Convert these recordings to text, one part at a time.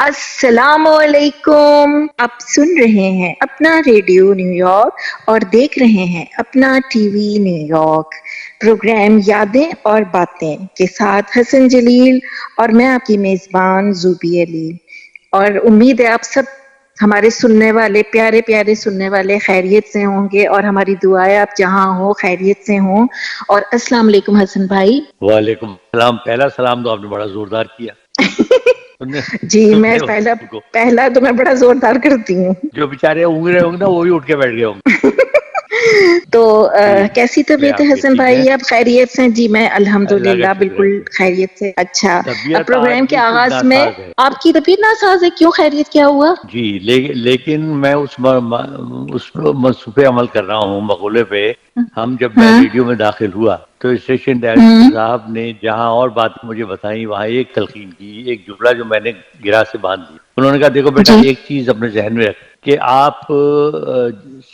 السلام علیکم. آپ سن رہے ہیں اپنا ریڈیو نیو یارک اور دیکھ رہے ہیں اپنا T V New York. Programme یادیں اور باتیں کے ساتھ حسن جلیل اور میں آپ کی میزبان زوبی علی. اور امید ہے آپ سب ہمارے سننے والے پیارے پیارے سننے والے خیریت سے ہوں گے اور ہماری دعائیں آپ جہاں ہو خیریت سے ہوں. اور السلام علیکم حسن بھائی. وعلیکم السلام. پہلا سلام تو آپ نے بڑا زوردار کیا. جی میں پہلا تو میں بڑا زوردار کرتی ہوں. جو بیچارے اونگ رہے ہوں گے نا وہ بھی اٹھ کے بیٹھ گئے ہوں گے. تو جی کیسی طبیعت ہے آپ کے حسن ٹھیک ہے؟ بھائی؟ آپ خیریت سے؟ جی میں اللہ کا الحمدللہ شکر ہے. بالکل خیریت سے. اچھا اب طبیعت آج پروگرام کے بالکل آغاز میں ناساز ہے. آپ کی طبیعت ناساز ہے؟ کیوں؟ خیریت کیا ہوا؟ جی لیکن میں اس منصوبے عمل کر رہا ہوں مقولے پہ. جب میں ہاں ریڈیو میں داخل ہوا تو اسٹیشن ڈائریکٹر ہوں صاحب نے جہاں اور بات مجھے بتائیں وہاں ایک تلقین کی، ایک جملہ جو میں نے گرا سے باندھ دی. انہوں نے کہا دیکھو بیٹا جی ایک چیز اپنے ذہن میں رکھ کہ آپ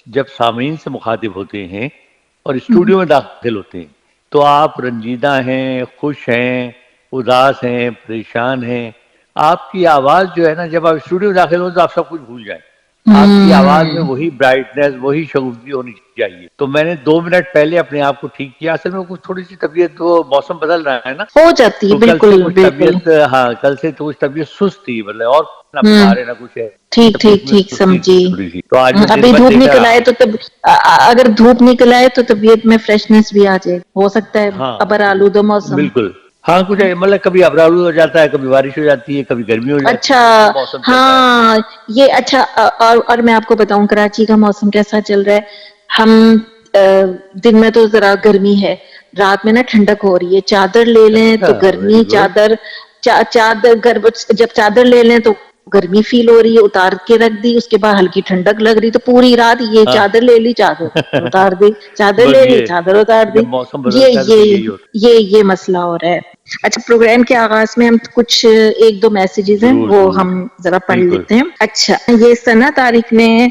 جب سامعین سے مخاطب ہوتے ہیں اور اسٹوڈیو میں داخل ہوتے ہیں تو آپ رنجیدہ ہیں، خوش ہیں، اداس ہیں، پریشان ہیں. آپ کی آواز جو ہے نا جب آپ اسٹوڈیو میں داخل ہو تو آپ سب کچھ بھول جائیں. آپ کی آواز میں وہی برائٹنیس، وہی شگفتگی ہونی چاہیے. تو میں نے 2 منٹ پہلے اپنے آپ کو ٹھیک کیا. اصل میں کچھ تھوڑی سی طبیعت، وہ موسم بدل رہا ہے نا ہو جاتی ہے. تو کل سے بالکل کچھ بالکل. طبیعت، کل سے تو کچھ طبیعت سست تھی، مطلب اور نہ ہوں بیمار ہے نہ کچھ ہے. ٹھیک طبیعت ٹھیک میں ٹھیک سستی تھی سمجھی. تھوڑی سی، تو آج میں دن ابھی بھر دھوپ دیکھتا نکل رہا آئے ہوں. تو اگر دھوپ نکل آئے تو طبیعت میں فریشنس بھی آ جائے. ہو سکتا ہے ہاں ابر آلودہ موسم. بالکل. ہاں کچھ ہے، مطلب کبھی ابرالود ہو جاتا ہے، کبھی بارش ہو جاتی ہے، کبھی گرمی ہو جاتی اچھا ہے، یہ موسم چل رہا ہے. ہاں یہ اچھا. اور میں آپ کو بتاؤں کراچی کا موسم کیسا چل رہا ہے. ہم دن میں تو ذرا گرمی ہے، رات میں نا ٹھنڈک ہو رہی ہے. چادر لے لیں اچھا تو گرمی. Very good. جب چادر لے لیں تو گرمی فیل ہو رہی ہے، اتار کے رکھ دی، اس کے بعد ہلکی ٹھنڈک لگ رہی تو پوری رات یہ ہاں چادر لے لی، چادر اتار دی، چادر بس لے لی، یہ چادر اتار دی. جب موسم یہ بدلتا ہے تو پھر یہ یہی ہوتا یہ مسئلہ ہو رہا ہے. اچھا پروگرام کے آغاز میں ہم کچھ ایک دو ہے. میسیجز ہیں ضرور وہ ضرور. ہم ذرا پڑھ بالکل. لیتے ہیں. اچھا یہ ثنا طارق نے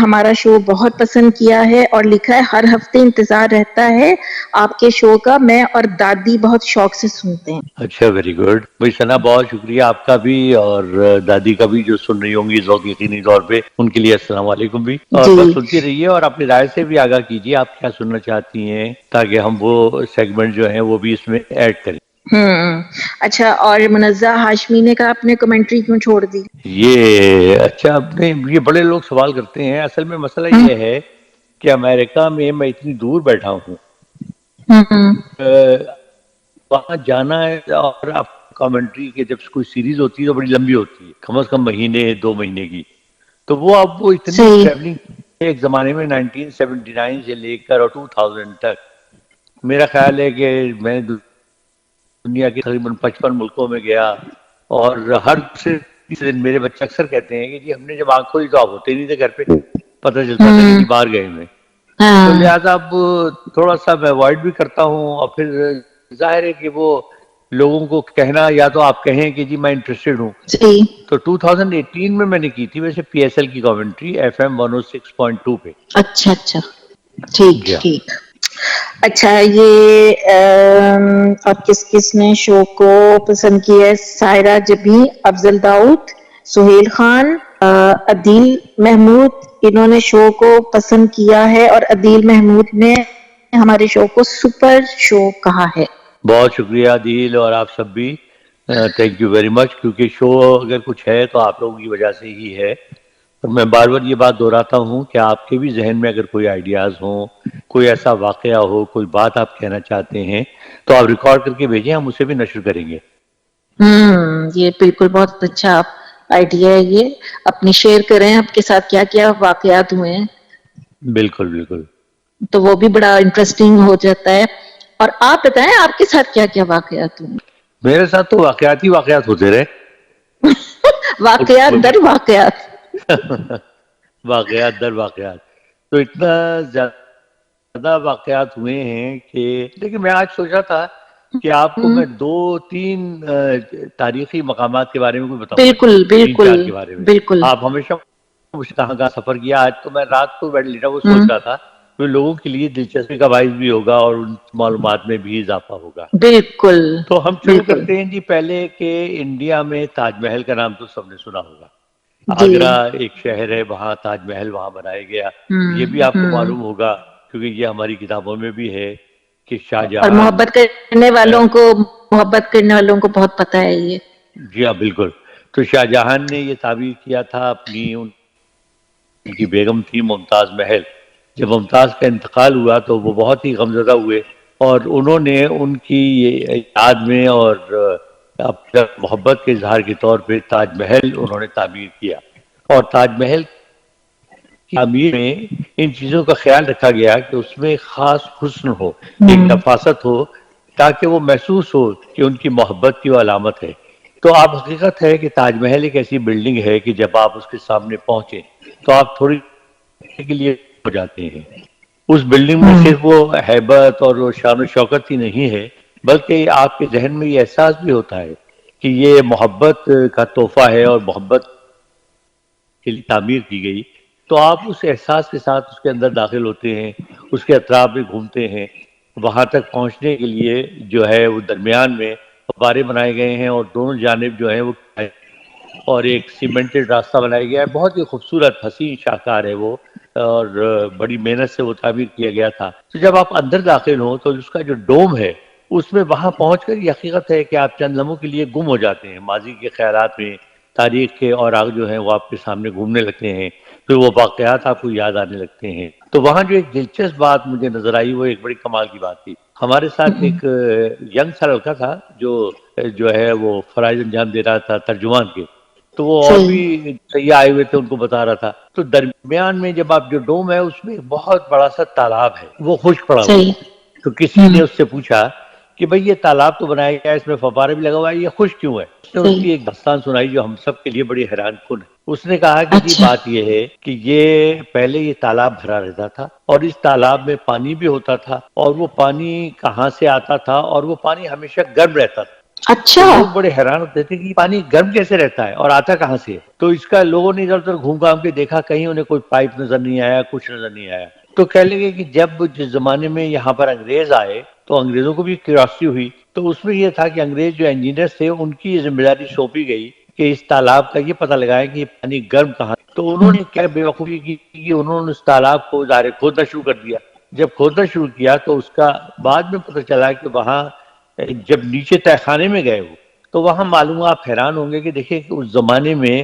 ہمارا شو بہت پسند کیا ہے اور لکھا ہے ہر ہفتے انتظار رہتا ہے آپ کے شو کا. میں اور دادی بہت شوق سے سنتے ہیں. اچھا ویری گڈ. بھائی ثنا بہت شکریہ آپ کا بھی اور دادی کا بھی جو سن رہی ہوں گی ذوق یقینی طور پہ، ان کے لیے السلام علیکم بھی. اور جی بس سنتی رہیے اور اپنی رائے سے بھی آگاہ کیجیے آپ کیا سننا چاہتی ہیں تاکہ ہم وہ سیگمنٹ جو ہیں وہ بھی اس میں ایڈ کریں. اچھا. اور منزہ ہاشمی نے کہا آپ نے کمنٹری کیوں چھوڑ دی؟ یہ اچھا اپنے یہ بڑے لوگ سوال کرتے ہیں. اصل میں مسئلہ ہوں یہ ہے کہ امریکہ میں اتنی دور بیٹھا ہوں، ہوں وہاں جانا ہے اور آپ کامنٹری کے جب کوئی سیریز ہوتی ہے تو بڑی لمبی ہوتی ہے، کم از کم مہینے 2 مہینے کی. تو وہ اب وہ اتنی صحیح. ٹریولنگ ایک زمانے میں 1979 سے لے کر اور 2000 تک میرا خیال ہے کہ میں دنیا کے تقریباً 55 ملکوں میں گیا. اور ہر تیسرے دن میرے بچے اکثر کہتے ہیں کہ جی ہم نے جب آنکھ کھولی تو آپ ہوتے نہیں تھے گھر پہ، پتہ چلتا تھا کہ ہوں جی باہر گئے ہوئے. تو ہاں لہٰذا اب تھوڑا سا میں اوائڈ بھی کرتا ہوں. اور پھر ظاہر ہے کہ وہ لوگوں کو کہنا، یا تو آپ کہیں کہ جی میں انٹرسٹڈ ہوں. صحیح. تو 2018 میں نے کی تھی ویسے پی ایس ایل کی کامنٹری FM 106.2 پہ. اچھا اچھا ٹھیک جی ہاں. ٹھیک. اچھا یہ اور کس نے شو کو پسند کیا ہے؟ سائرہ جبی، افضل داؤد، سہیل خان، عدیل محمود، انہوں نے شو کو پسند کیا ہے. اور عدیل محمود نے ہمارے شو کو سپر شو کہا ہے. بہت شکریہ عدیل اور آپ سب بھی، تھینک یو ویری مچ. کیونکہ شو اگر کچھ ہے تو آپ لوگوں کی وجہ سے ہی ہے. اور میں بار بار یہ بات دہراتا ہوں کہ آپ کے بھی ذہن میں اگر کوئی آئیڈیاز ہوں، کوئی ایسا واقعہ ہو، کوئی بات آپ کہنا چاہتے ہیں تو آپ ریکارڈ کر کے بھیجیں، ہم اسے بھی نشر کریں گے. یہ بالکل بہت اچھا آئیڈیا ہے. یہ اپنی شیئر کریں آپ کے ساتھ کیا کیا واقعات ہوئے ہیں، بالکل بالکل. تو وہ بھی بڑا انٹرسٹنگ ہو جاتا ہے. اور آپ بتائیں آپ کے ساتھ کیا کیا واقعات ہوئے؟ میرے ساتھ تو واقعات ہی واقعات ہوتے رہے. واقعات در واقعات. واقعات در واقعات. تو اتنا زیادہ واقعات ہوئے ہیں کہ لیکن میں آج سوچ رہا تھا کہ آپ کو میں 2-3 تاریخی مقامات کے بارے میں کوئی بتاؤں گا. بالکل 3-4 بالکل کے بارے میں. بالکل. آپ ہمیشہ کہاں کہاں سفر کیا. آج تو میں رات کو لیٹا وہ سوچ رہا تھا تو لوگوں کے لیے دلچسپی کا باعث بھی ہوگا اور ان معلومات میں بھی اضافہ ہوگا. بالکل تو ہم شروع بالکل کرتے ہیں جی پہلے کہ انڈیا میں تاج محل کا نام تو سب نے سنا ہوگا. جی. آگرہ ایک شہر ہے، وہاں تاج محل وہاں بنایا گیا. یہ بھی آپ کو معلوم ہوگا کیونکہ یہ ہماری کتابوں میں بھی ہے کہ شاہ اور جہاں. محبت کرنے والوں کو بہت پتہ ہے یہ. جی ہاں بالکل. تو شاہ جہاں نے یہ تعبیر کیا تھا اپنی، ان کی بیگم تھی ممتاز محل. جب ممتاز کا انتقال ہوا تو وہ بہت ہی غمزدہ ہوئے اور انہوں نے ان کی یاد میں اور اپنے محبت کے اظہار کے طور پہ تاج محل انہوں نے تعمیر کیا. اور تاج محل کی تعمیر میں ان چیزوں کا خیال رکھا گیا کہ اس میں ایک خاص حسن ہو، ایک نفاست ہو، تاکہ وہ محسوس ہو کہ ان کی محبت کی وہ علامت ہے. تو آپ حقیقت ہے کہ تاج محل ایک ایسی بلڈنگ ہے کہ جب آپ اس کے سامنے پہنچیں تو آپ تھوڑی دیر کے لیے ہو جاتے ہیں. اس بلڈنگ میں صرف وہ ہیبت اور وہ شان و شوکت ہی نہیں ہے، بلکہ آپ کے ذہن میں یہ احساس بھی ہوتا ہے کہ یہ محبت کا تحفہ ہے اور محبت کے لیے تعمیر کی گئی. تو آپ اس احساس کے ساتھ اس کے اندر داخل ہوتے ہیں، اس کے اطراف میں گھومتے ہیں. وہاں تک پہنچنے کے لیے جو ہے وہ درمیان میں فوارے بنائے گئے ہیں اور دونوں جانب جو ہے وہ اور ایک سیمنٹڈ راستہ بنایا گیا ہے. بہت ہی خوبصورت حسین شاہکار ہے وہ اور بڑی محنت سے وہ تعمیر کیا گیا تھا. تو جب آپ اندر داخل ہوں تو اس کا جو ڈوم ہے اس میں وہاں پہنچ کر یہ حقیقت ہے کہ آپ چند لمحوں کے لیے گم ہو جاتے ہیں ماضی کے خیالات میں، تاریخ کے اوراق جو ہیں وہ آپ کے سامنے گھومنے لگتے ہیں، پھر وہ واقعات آپ کو یاد آنے لگتے ہیں. تو وہاں جو ایک دلچسپ بات مجھے نظر آئی وہ ایک بڑی کمال کی بات تھی. ہمارے ساتھ ایک ینگ سا لڑکا تھا جو ہے وہ فرائض انجام دے رہا تھا ترجمان کے. تو وہ اور بھی سیاح آئے ہوئے تھے ان کو بتا رہا تھا. تو درمیان میں جب آپ جو ڈوم ہے اس میں ایک بہت بڑا سا تالاب ہے، وہ خشک پڑا ہوا ہے. تو کسی نے اس سے پوچھا کہ بھئی یہ تالاب تو بنایا گیا ہے، اس میں فوارہ بھی لگا ہوا ہے، یہ خشک کیوں ہے؟ اس نے اس کی ایک داستان سنائی جو ہم سب کے لیے بڑی حیران کن ہے. اس نے کہا کہ جی بات یہ ہے کہ یہ پہلے یہ تالاب بھرا رہتا تھا اور اس تالاب میں پانی بھی ہوتا تھا اور وہ پانی کہاں سے آتا تھا اور وہ پانی ہمیشہ گرم رہتا تھا. تو لوگ بڑے حیران ہوتے تھے کہ پانی گرم کیسے رہتا ہے اور آتا کہاں سے ہے. تو اس کا لوگوں نے ادھر ادھر گھوم گھام کے دیکھا، کہیں انہیں کوئی پائپ نظر نہیں آیا، کچھ نظر نہیں آیا. تو کہنے لگے کہ جس زمانے میں یہاں پر انگریز آئے تو انگریزوں کو بھی کیوریاسٹی ہوئی. تو اس میں یہ تھا کہ انگریز جو انجینئرز تھے ان کی یہ ذمہ داری سونپی گئی کہ اس تالاب کا یہ پتہ لگائے کہ یہ پانی گرم کہاں. تو انہوں نے کیا بے وقوفی کی کہ انہوں نے اس تالاب کو ظاہر کھودنا شروع کر دیا. جب کھودنا شروع کیا تو اس کا بعد میں پتہ چلا کہ وہاں جب نیچے تہہ خانے میں گئے وہ تو وہاں معلوم آپ حیران ہوں گے کہ دیکھیں کہ اس زمانے میں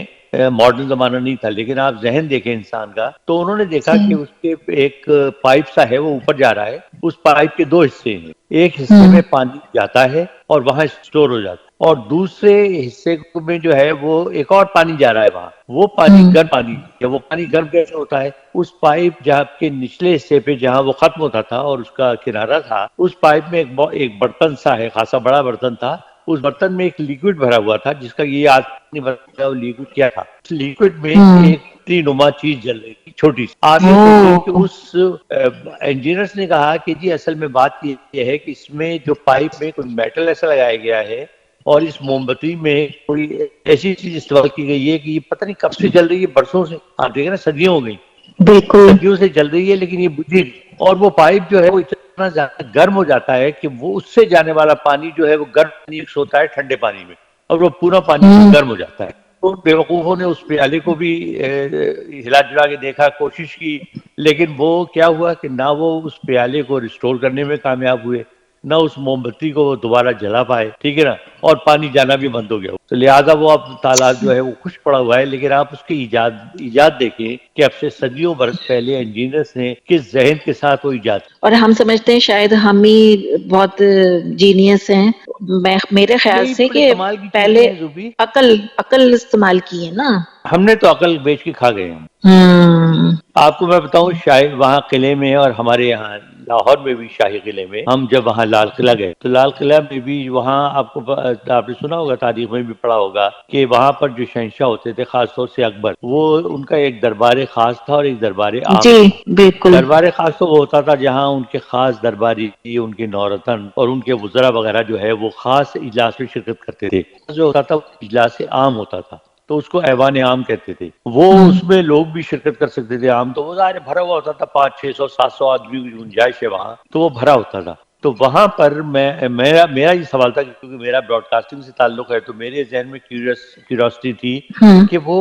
ماڈرن زمانہ نہیں تھا، لیکن آپ ذہن دیکھیں انسان کا تو انہوں نے دیکھا کہ اس کے ایک پائپ سا ہے وہ اوپر جا رہا ہے. اس پائپ کے دو حصے ہیں، ایک حصے میں پانی جاتا ہے اور وہاں اسٹور ہو جاتا ہے اور دوسرے حصے میں جو ہے وہ ایک اور پانی جا رہا ہے وہاں. وہ پانی گرم پانی ہے. وہ پانی گرم کیسے ہوتا ہے؟ اس پائپ جہاں کے نچلے حصے پہ جہاں وہ ختم ہوتا تھا اور اس کا کنارہ تھا اس پائپ میں ایک برتن سا ہے، خاصا بڑا برتن تھا. اس برتن میں ایک لیکوڈ بھرا ہوا تھا جس کا یہ آج نہیں بتا وہ لیکوڈ کیا تھا. اس لیکوڈ میں ایک تری نما چیز جل رہی تھی چھوٹی سی. آپ یہ سوچیں کہ اس انجینئرس نے کہا کہ جی اصل میں بات یہ ہے کہ اس میں جو پائپ میں کوئی میٹل ایسا لگایا گیا ہے اور اس موم بتی میں کوئی ایسی چیز استعمال کی گئی ہے کہ یہ پتہ نہیں کب سے جل رہی ہے، برسوں سے. آپ دیکھیں نا صدیوں ہو گئی، صدیوں سے جل رہی ہے لیکن یہ بجھی نہیں. اور وہ پائپ جو ہے وہ اتنا زیادہ گرم ہو جاتا ہے کہ وہ اس سے جانے والا پانی جو ہے وہ گرم پانی مکس ہوتا ہے ٹھنڈے پانی میں اور وہ پورا پانی گرم ہو جاتا ہے. تو بے وقوفوں نے اس پیالے کو بھی ہلا جلا کے دیکھا، کوشش کی، لیکن وہ کیا ہوا کہ نہ وہ اس پیالے کو ریسٹور کرنے میں کامیاب ہوئے، نہ اس موم بتی کو وہ دوبارہ جلا پائے. ٹھیک ہے نا. اور پانی جانا بھی بند ہو گیا. تو لہٰذا وہ اب تالاب جو ہے وہ خشک پڑا ہوا ہے. لیکن آپ اس کی ایجاد دیکھیں کہ اب سے صدیوں برس پہلے انجینئرس نے کس ذہن کے ساتھ وہ ایجاد. اور ہم سمجھتے ہیں شاید ہم ہی بہت جینیس ہیں. میرے خیال نہیں، سے بڑی کہ کمال کی چیزیں پہلے ہیں زوبی. عقل استعمال کی ہے نا. ہم نے تو عقل بیچ کے کھا گئے ہم. ہوں آپ کو میں بتاؤں شاید وہاں قلعے میں اور ہمارے یہاں لاہور میں بھی شاہی قلعے میں ہم جب وہاں لال قلعہ گئے تو لال قلعہ میں بھی وہاں آپ نے سنا ہوگا، تاریخ میں بھی پڑھا ہوگا کہ وہاں پر جو شہنشاہ ہوتے تھے خاص طور سے اکبر، وہ ان کا ایک دربار خاص تھا اور ایک دربار عام جی تھا. بالکل. دربار خاص تو وہ ہوتا تھا جہاں ان کے خاص درباری، ان کے نورتن اور ان کے وزراء وغیرہ جو ہے وہ خاص اجلاس میں شرکت کرتے تھے. جو ہوتا تھا وہ اجلاس عام ہوتا تھا. تو اس کو ایوان عام کہتے تھے. وہ اس میں لوگ بھی شرکت کر سکتے تھے عام. تو وہ ظاہر بھرا ہوا ہوتا تھا, 500-600-700 آدمی کی گنجائش ہے وہاں, تو وہ بھرا ہوتا تھا. تو وہاں پر میرا یہ سوال تھا, کیونکہ میرا براڈ کاسٹنگ سے تعلق ہے, تو میرے ذہن میں کیوریوسٹی تھی کہ وہ